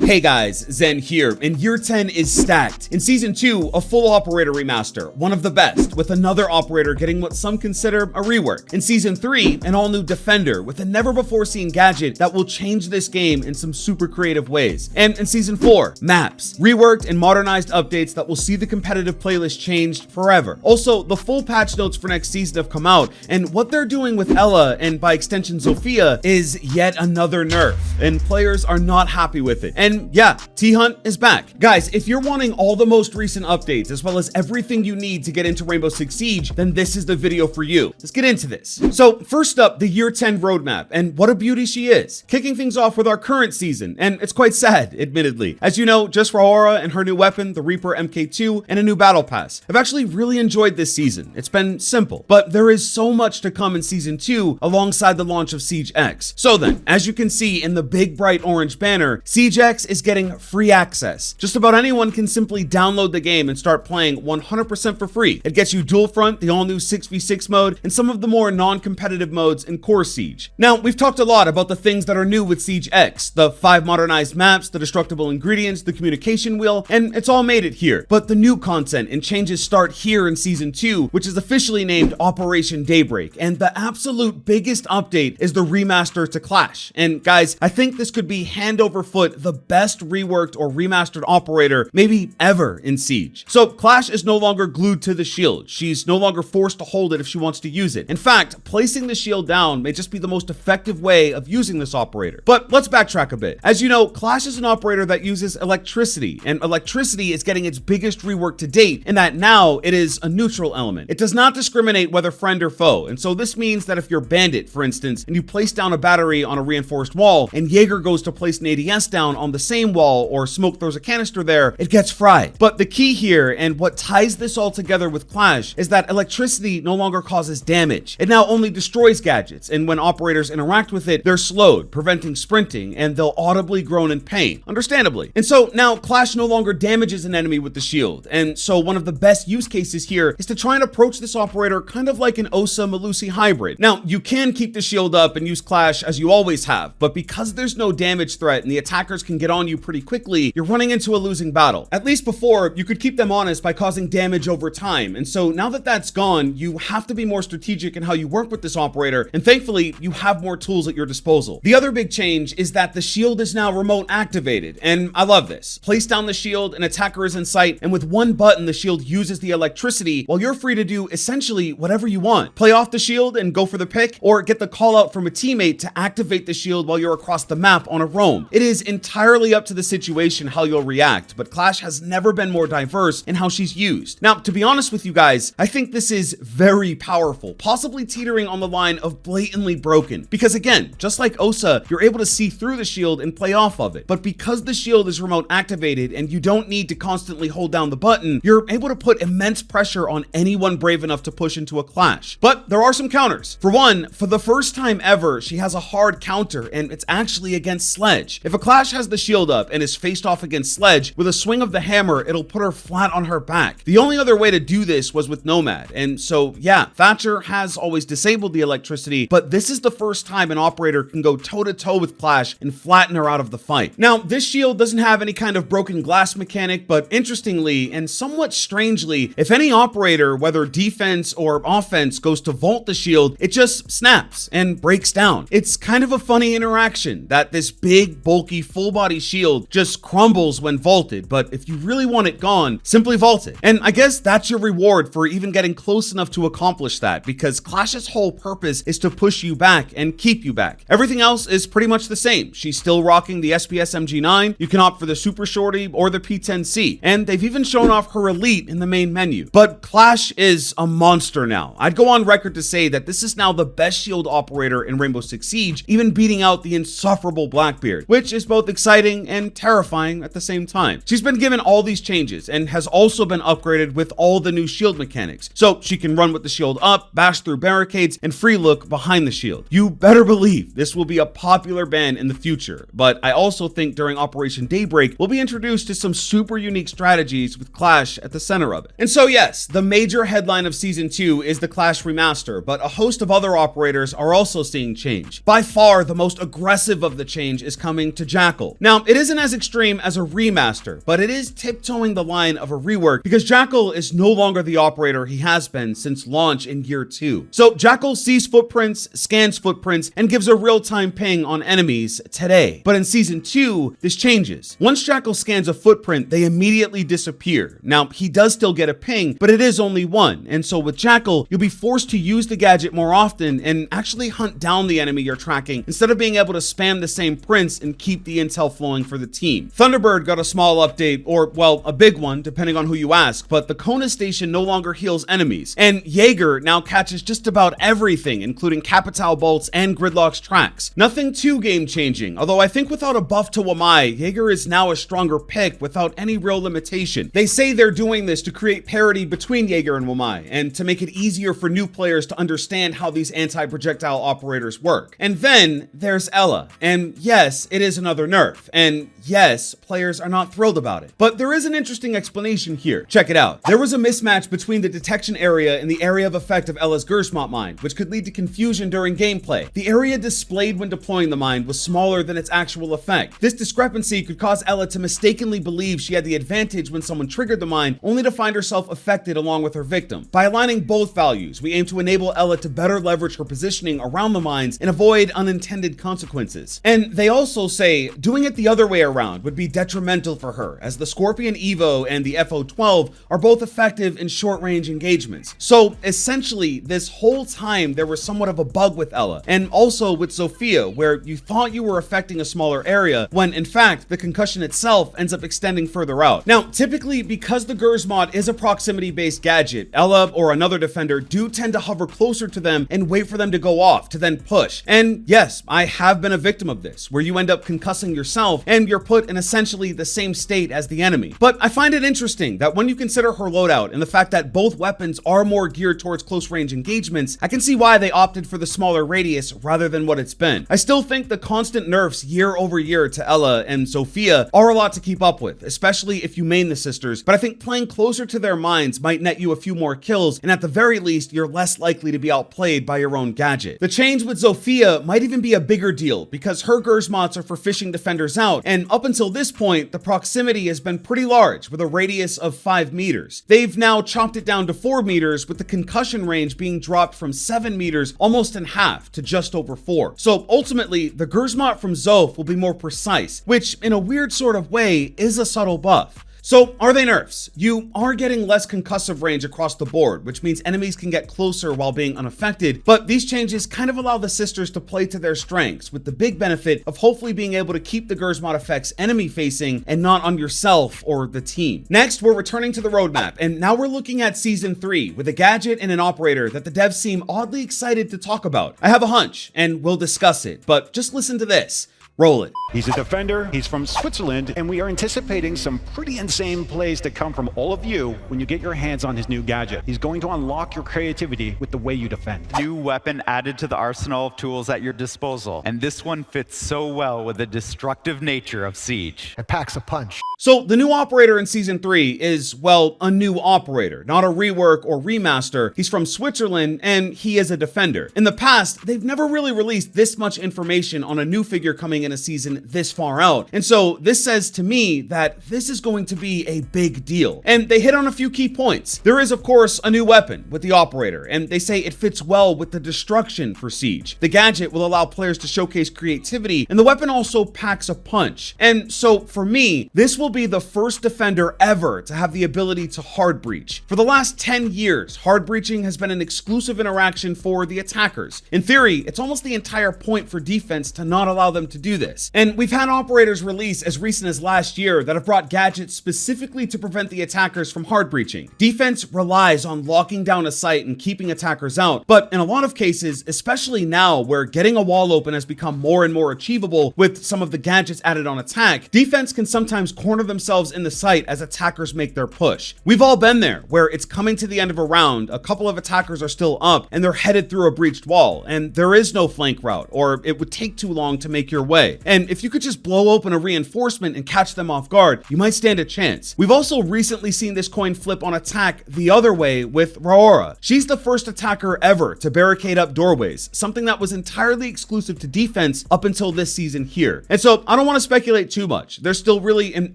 Hey guys, Zen here, and Year 10 is stacked. In Season 2, a full operator remaster, one of the best, with another operator getting what some consider a rework. In Season 3, an all-new defender with a never-before-seen gadget that will change this game in some super creative ways. And in Season 4, maps, reworked and modernized updates that will see the competitive playlist changed forever. Also, the full patch notes for next season have come out, and what they're doing with Ela, and by extension Zofia, is yet another nerf, and players are not happy with it. And yeah, T-Hunt is back. Guys, if you're wanting all the most recent updates, as well as everything you need to get into Rainbow Six Siege, then this is the video for you. Let's get into this. So first up, the Year 10 roadmap, and what a beauty she is. Kicking things off with our current season, and it's quite sad, admittedly. As you know, just Aura and her new weapon, the Reaper MK2, and a new battle pass. I've actually really enjoyed this season. It's been simple, but there is so much to come in Season 2 alongside the launch of Siege X. So then, as you can see in the big bright orange banner, Siege X is getting free access. Just about anyone can simply download the game and start playing 100% for free. It gets you Dual Front, the all-new 6v6 mode, and some of the more non-competitive modes in Core Siege. Now, we've talked a lot about the things that are new with Siege X, the 5 modernized maps, the destructible ingredients, the communication wheel, and it's all made it here. But the new content and changes start here in Season 2, which is officially named Operation Daybreak, and the absolute biggest update is the remaster to Clash. And guys, I think this could be hand over foot the best reworked or remastered operator maybe ever in Siege. So Clash is no longer glued to the shield. She's no longer forced to hold it if she wants to use it. In fact, placing the shield down may just be the most effective way of using this operator. But let's backtrack a bit. As you know, Clash is an operator that uses electricity, and electricity is getting its biggest rework to date in that now it is a neutral element. It does not discriminate whether friend or foe, and so this means that if you're Bandit, for instance, and you place down a battery on a reinforced wall, and Jaeger goes to place an ADS down on the same wall, or Smoke throws a canister there, it gets fried. But the key here, and what ties this all together with Clash, is that electricity no longer causes damage. It now only destroys gadgets, and when operators interact with it, they're slowed, preventing sprinting, and they'll audibly groan in pain, understandably. And so now Clash no longer damages an enemy with the shield, and so one of the best use cases here is to try and approach this operator kind of like an Osa-Melusi hybrid. Now, you can keep the shield up and use Clash as you always have, but because there's no damage threat and the attackers can get on you pretty quickly, you're running into a losing battle. At least before, you could keep them honest by causing damage over time, and so now that that's gone, you have to be more strategic in how you work with this operator, and thankfully, you have more tools at your disposal. The other big change is that the shield is now remote activated, and I love this. Place down the shield, an attacker is in sight, and with one button, the shield uses the electricity while you're free to do essentially whatever you want. Play off the shield and go for the pick, or get the call out from a teammate to activate the shield while you're across the map on a roam. It is entirely up to the situation how you'll react, but Clash has never been more diverse in how she's used. Now, to be honest with you guys, I think this is very powerful, possibly teetering on the line of blatantly broken, because again, just like Osa, you're able to see through the shield and play off of it. But because the shield is remote activated and you don't need to constantly hold down the button, you're able to put immense pressure on anyone brave enough to push into a clash. But there are some counters. For one, for the first time ever, she has a hard counter, and it's actually against Sledge. If a clash has the shield up and is faced off against Sledge, with a swing of the hammer, it'll put her flat on her back. The only other way to do this was with Nomad, and so yeah, Thatcher has always disabled the electricity, but this is the first time an operator can go toe-to-toe with Clash and flatten her out of the fight. Now, this shield doesn't have any kind of broken glass mechanic, but interestingly and somewhat strangely, if any operator, whether defense or offense, goes to vault the shield, it just snaps and breaks down. It's kind of a funny interaction that this big, bulky, full-body shield just crumbles when vaulted, but if you really want it gone, simply vault it. And I guess that's your reward for even getting close enough to accomplish that, because Clash's whole purpose is to push you back and keep you back. Everything else is pretty much the same. She's still rocking the SPS MG9, you can opt for the Super Shorty or the P10C, and they've even shown off her Elite in the main menu. But Clash is a monster now. I'd go on record to say that this is now the best shield operator in Rainbow Six Siege, even beating out the insufferable Blackbeard, which is both exciting and terrifying at the same time. She's been given all these changes and has also been upgraded with all the new shield mechanics, so she can run with the shield up, bash through barricades, and free look behind the shield. You better believe this will be a popular ban in the future, but I also think during Operation Daybreak, we'll be introduced to some super unique strategies with Clash at the center of it. And so yes, the major headline of Season 2 is the Clash Remaster, but a host of other operators are also seeing change. By far, the most aggressive of the change is coming to Jackal. Now, Now, it isn't as extreme as a remaster, but it is tiptoeing the line of a rework because Jackal is no longer the operator he has been since launch in year 2. So Jackal sees footprints, scans footprints, and gives a real-time ping on enemies today. But in season 2, this changes. Once Jackal scans a footprint, they immediately disappear. Now, he does still get a ping, but it is only one. And so with Jackal, you'll be forced to use the gadget more often and actually hunt down the enemy you're tracking instead of being able to spam the same prints and keep the intel flowing for the team. Thunderbird got a small update, or well, a big one, depending on who you ask, but the Kona station no longer heals enemies, and Jaeger now catches just about everything, including Capital bolts and Gridlock's tracks. Nothing too game-changing, although I think without a buff to Wamai, Jaeger is now a stronger pick without any real limitation. They say they're doing this to create parity between Jaeger and Wamai, and to make it easier for new players to understand how these anti-projectile operators work. And then there's Ela, and yes, it is another nerf, and yes, players are not thrilled about it. But there is an interesting explanation here. Check it out. There was a mismatch between the detection area and the area of effect of Ela's Gersmont mine, which could lead to confusion during gameplay. The area displayed when deploying the mine was smaller than its actual effect. This discrepancy could cause Ela to mistakenly believe she had the advantage when someone triggered the mine, only to find herself affected along with her victim. By aligning both values, we aim to enable Ela to better leverage her positioning around the mines and avoid unintended consequences. And they also say doing it the other way around would be detrimental for her, as the Scorpion Evo and the FO12 are both effective in short-range engagements. So essentially, this whole time there was somewhat of a bug with Ela, and also with Zofia, where you thought you were affecting a smaller area, when in fact the concussion itself ends up extending further out. Now, typically, because the Gers mod is a proximity-based gadget, Ela or another defender do tend to hover closer to them and wait for them to go off to then push. And yes, I have been a victim of this, where you end up concussing yourself and you're put in essentially the same state as the enemy. But I find it interesting that when you consider her loadout and the fact that both weapons are more geared towards close range engagements, I can see why they opted for the smaller radius rather than what it's been. I still think the constant nerfs year over year to Ela and Zofia are a lot to keep up with, especially if you main the sisters, but I think playing closer to their mines might net you a few more kills, and at the very least, you're less likely to be outplayed by your own gadget. The change with Zofia might even be a bigger deal because her Gers mods are for fishing defenders out, and up until this point, the proximity has been pretty large with a radius of 5 meters. They've now chopped it down to 4 meters, with the concussion range being dropped from 7 meters almost in half to just over 4. So ultimately, the Gers mod from Zof will be more precise, which in a weird sort of way is a subtle buff. So are they nerfs? You are getting less concussive range across the board, which means enemies can get closer while being unaffected, but these changes kind of allow the sisters to play to their strengths, with the big benefit of hopefully being able to keep the Gers mod effects enemy facing and not on yourself or the team. Next, we're returning to the roadmap, and now we're looking at season 3 with a gadget and an operator that the devs seem oddly excited to talk about. I have a hunch, and we'll discuss it, but just listen to this. Roll it. He's a defender, he's from Switzerland, and we are anticipating some pretty insane plays to come from all of you when you get your hands on his new gadget. He's going to unlock your creativity with the way you defend. New weapon added to the arsenal of tools at your disposal, and this one fits so well with the destructive nature of Siege. It packs a punch. So the new operator in season 3 is, well, a new operator, not a rework or remaster. He's from Switzerland and he is a defender. In the past, they've never really released this much information on a new figure coming in a season this far out. And so this says to me that this is going to be a big deal. And they hit on a few key points. There is, of course, a new weapon with the operator, and they say it fits well with the destruction for Siege. The gadget will allow players to showcase creativity, and the weapon also packs a punch. And so for me, this will be the first defender ever to have the ability to hard breach. For the last 10 years, hard breaching has been an exclusive interaction for the attackers. In theory, it's almost the entire point for defense to not allow them to do this. And we've had operators release as recent as last year that have brought gadgets specifically to prevent the attackers from hard breaching. Defense relies on locking down a site and keeping attackers out, but in a lot of cases, especially now where getting a wall open has become more and more achievable with some of the gadgets added on attack, defense can sometimes corner themselves in the site as attackers make their push. We've all been there, where it's coming to the end of a round, a couple of attackers are still up, and they're headed through a breached wall, and there is no flank route, or it would take too long to make your way. way. And if you could just blow open a reinforcement and catch them off guard, you might stand a chance. We've also recently seen this coin flip on attack the other way with Raora. She's the first attacker ever to barricade up doorways, something that was entirely exclusive to defense up until this season here. And so I don't want to speculate too much. There's still really an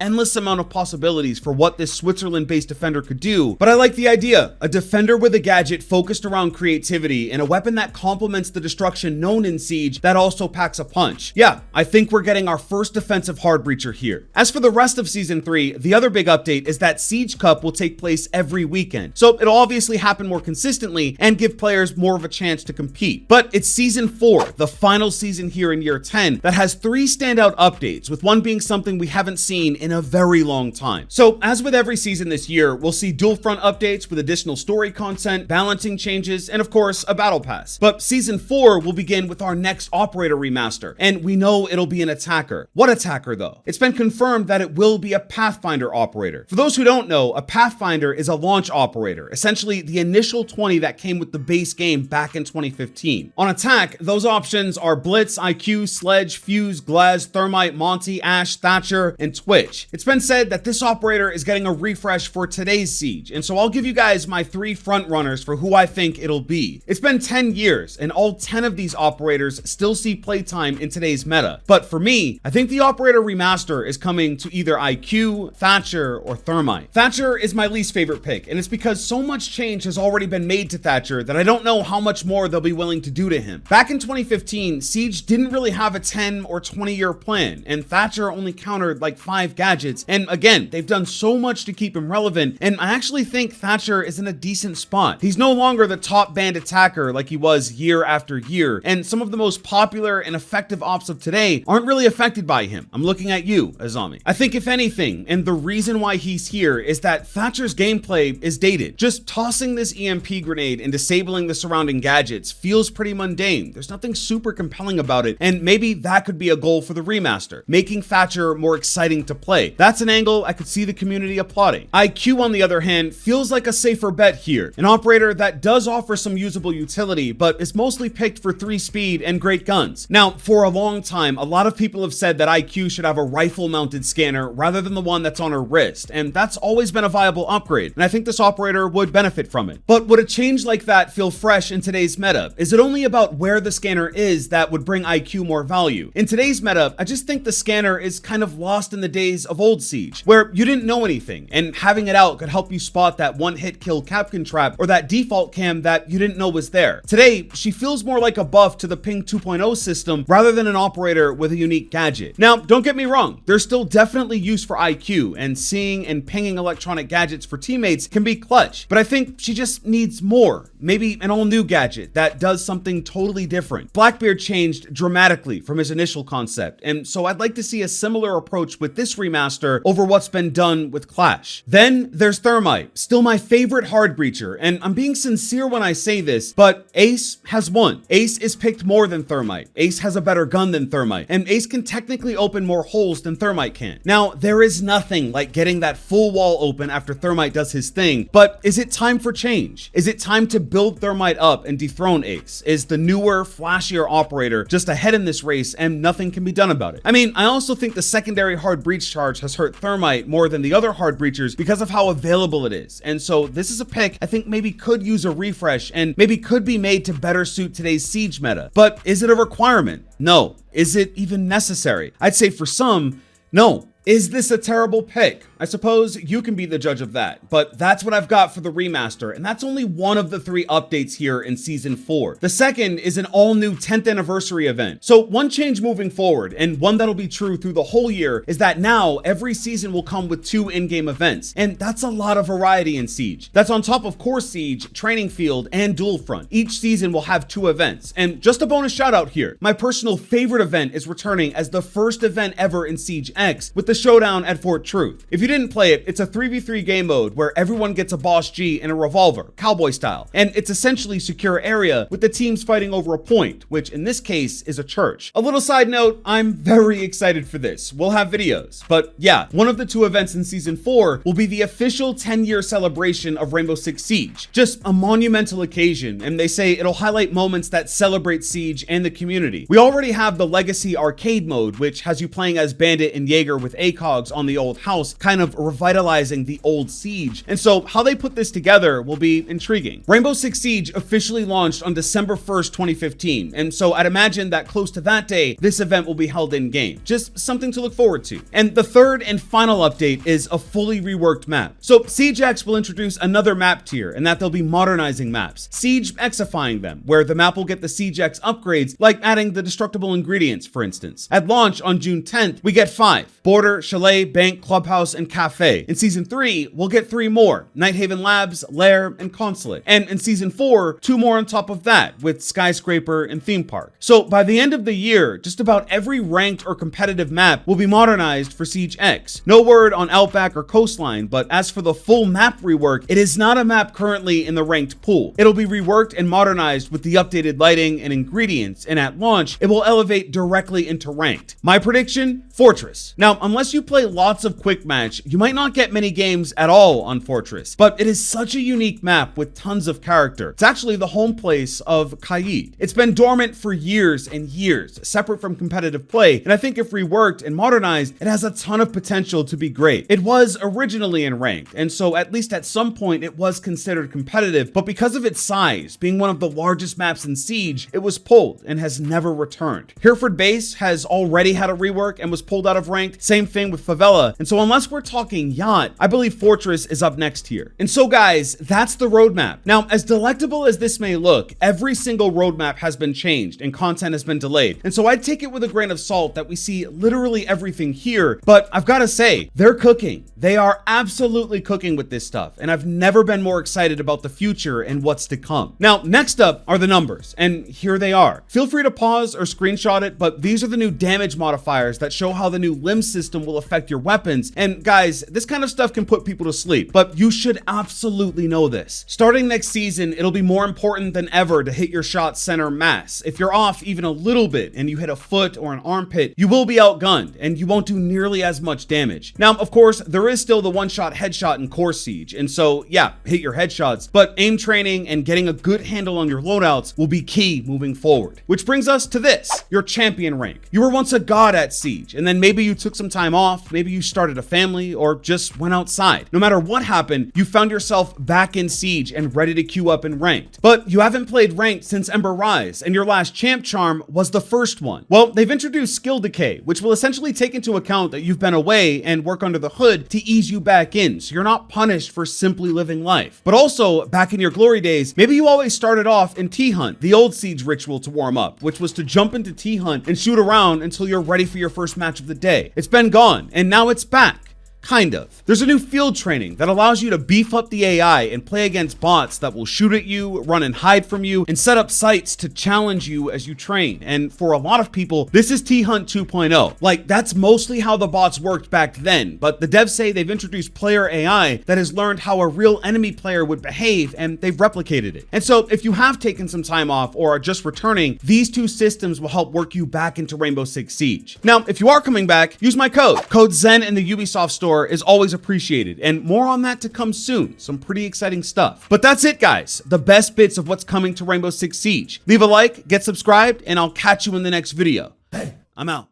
endless amount of possibilities for what this Switzerland-based defender could do, but I like the idea. A defender with a gadget focused around creativity and a weapon that complements the destruction known in Siege that also packs a punch. Yeah, I think we're getting our first defensive hard breacher here. As for the rest of Season 3, the other big update is that Siege Cup will take place every weekend. So it'll obviously happen more consistently and give players more of a chance to compete. But it's Season 4, the final season here in Year 10, that has 3 standout updates, with one being something we haven't seen in a very long time. So as with every season this year, we'll see dual front updates with additional story content, balancing changes, and of course, a battle pass. But Season 4 will begin with our next operator remaster, and we know it'll be an attacker. What attacker though? It's been confirmed that it will be a Pathfinder operator. For those who don't know, a Pathfinder is a launch operator, essentially the initial 20 that came with the base game back in 2015. On attack, those options are Blitz, IQ, Sledge, Fuse, Glass, Thermite, Monty, Ash, Thatcher, and Twitch. It's been said that this operator is getting a refresh for today's Siege, and so I'll give you guys my 3 front runners for who I think it'll be. It's been 10 years, and all 10 of these operators still see playtime in today's meta. But for me, I think the operator remaster is coming to either IQ, Thatcher, or Thermite. Thatcher is my least favorite pick, and it's because so much change has already been made to Thatcher that I don't know how much more they'll be willing to do to him. Back in 2015, Siege didn't really have a 10 or 20-year plan, and Thatcher only countered like 5 gadgets, and again, they've done so much to keep him relevant, and I actually think Thatcher is in a decent spot. He's no longer the top banned attacker like he was year after year, and some of the most popular and effective ops of today aren't really affected by him. I'm looking at you, Azami. I think if anything, and the reason why he's here is that Thatcher's gameplay is dated. Just tossing this EMP grenade and disabling the surrounding gadgets feels pretty mundane. There's nothing super compelling about it, and maybe that could be a goal for the remaster, making Thatcher more exciting to play. That's an angle I could see the community applauding. IQ, on the other hand, feels like a safer bet here. An operator that does offer some usable utility, but is mostly picked for 3 speed and great guns. Now, for a long time, a lot of people have said that IQ should have a rifle-mounted scanner rather than the one that's on her wrist, and that's always been a viable upgrade, and I think this operator would benefit from it. But would a change like that feel fresh in today's meta? Is it only about where the scanner is that would bring IQ more value? In today's meta, I just think the scanner is kind of lost in the days of old Siege, where you didn't know anything, and having it out could help you spot that one-hit kill Capcan trap or that default cam that you didn't know was there. Today, she feels more like a buff to the Ping 2.0 system rather than an operator with a unique gadget. Now, don't get me wrong, there's still definitely use for IQ, and seeing and pinging electronic gadgets for teammates can be clutch, but I think she just needs more. Maybe an all-new gadget that does something totally different. Blackbeard changed dramatically from his initial concept, and so I'd like to see a similar approach with this remaster over what's been done with Clash. Then there's Thermite, still my favorite hard breacher, and I'm being sincere when I say this, but Ace has won. Ace is picked more than Thermite. Ace has a better gun than Thermite, and Ace can technically open more holes than Thermite can. Now, there is nothing like getting that full wall open after Thermite does his thing, but is it time for change? Is it time to build Thermite up and dethrone Ace? Is the newer, flashier operator just ahead in this race and nothing can be done about it? I mean, I also think the secondary hard breach charge has hurt Thermite more than the other hard breachers because of how available it is, and so this is a pick I think maybe could use a refresh and maybe could be made to better suit today's Siege meta. But is it a requirement? No. Is it even necessary? I'd say for some, no. Is this a terrible pick? I suppose you can be the judge of that, but that's what I've got for the remaster, and that's only one of the 3 updates here in Season 4. The second is an all-new 10th anniversary event. So one change moving forward, and one that'll be true through the whole year, is that now every season will come with 2 in-game events, and that's a lot of variety in Siege. That's on top of Core Siege, Training Field, and Dual Front. Each season will have 2 events, and just a bonus shout out here, my personal favorite event is returning as the first event ever in Siege X with the showdown at Fort Truth. If you you didn't play it, it's a 3v3 game mode where everyone gets a boss G and a revolver, cowboy style, and it's essentially secure area with the teams fighting over a point, which in this case is a church. A little side note, I'm very excited for this. We'll have videos, but yeah, one of the two events in season 4 will be the official 10-year celebration of Rainbow Six Siege. Just a monumental occasion, and they say it'll highlight moments that celebrate Siege and the community. We already have the Legacy arcade mode, which has you playing as Bandit and Jaeger with ACOGs on the old house, kind of revitalizing the old Siege. And so how they put this together will be intriguing. Rainbow Six Siege officially launched on December 1st, 2015, and so I'd imagine that close to that day, this event will be held in-game. Just something to look forward to. And the third and final update is a fully reworked map. So Siege X will introduce another map tier, and that they'll be modernizing maps, Siege Xifying them, where the map will get the Siege X upgrades, like adding the destructible ingredients, for instance. At launch on June 10th, we get 5: Border, Chalet, Bank, Clubhouse, and Cafe. In Season 3, we'll get 3 more: Nighthaven Labs, Lair, and Consulate. And in Season 4, 2 more on top of that, with Skyscraper and Theme Park. So by the end of the year, just about every ranked or competitive map will be modernized for Siege X. No word on Outback or Coastline, but as for the full map rework, it is not a map currently in the ranked pool. It'll be reworked and modernized with the updated lighting and ingredients, and at launch, it will elevate directly into ranked. My prediction? Fortress. Now, unless you play lots of quick match, you might not get many games at all on Fortress, but it is such a unique map with tons of character. It's actually the home place of Kaid. It's been dormant for years and years, separate from competitive play, and I think if reworked and modernized, it has a ton of potential to be great. It was originally in ranked, and so at least at some point it was considered competitive, but because of its size, being one of the largest maps in Siege, it was pulled and has never returned. Hereford Base has already had a rework and was pulled out of ranked, same thing with Favela, and so unless we're talking yacht, I believe Fortress is up next here. And so guys, that's the roadmap. Now, as delectable as this may look, every single roadmap has been changed and content has been delayed, and so I'd take it with a grain of salt that we see literally everything here, but I've got to say, they're cooking. They are absolutely cooking with this stuff, and I've never been more excited about the future and what's to come. Now, next up are the numbers, and here they are. Feel free to pause or screenshot it, but these are the new damage modifiers that show how the new limb system will affect your weapons, and guys, this kind of stuff can put people to sleep, but you should absolutely know this. Starting next season, it'll be more important than ever to hit your shot center mass. If you're off even a little bit and you hit a foot or an armpit, you will be outgunned, and you won't do nearly as much damage. Now, of course, there is still the one-shot headshot in Core Siege, and so yeah, hit your headshots, but aim training and getting a good handle on your loadouts will be key moving forward. Which brings us to this, your champion rank. You were once a god at Siege, and then maybe you took some time off, maybe you started a family, or just went outside. No matter what happened, you found yourself back in Siege and ready to queue up in ranked. But you haven't played ranked since Ember Rise, and your last champ charm was the first one. Well, they've introduced skill decay, which will essentially take into account that you've been away and work under the hood to ease you back in, so you're not punished for simply living life. But also, back in your glory days, maybe you always started off in T-Hunt, the old Siege ritual to warm up, which was to jump into T-Hunt and shoot around until you're ready for your first match of the day. It's been gone, and now it's back. Kind of. There's a new field training that allows you to beef up the AI and play against bots that will shoot at you, run and hide from you, and set up sites to challenge you as you train. And for a lot of people, this is T-Hunt 2.0. Like, that's mostly how the bots worked back then, but the devs say they've introduced player AI that has learned how a real enemy player would behave, and they've replicated it. And so, if you have taken some time off or are just returning, these two systems will help work you back into Rainbow Six Siege. Now, if you are coming back, use my code. Code ZEN in the Ubisoft store is always appreciated, and more on that to come soon. Some pretty exciting stuff. But that's it, guys. The best bits of what's coming to Rainbow Six Siege. Leave a like, get subscribed, and I'll catch you in the next video. Hey, I'm out.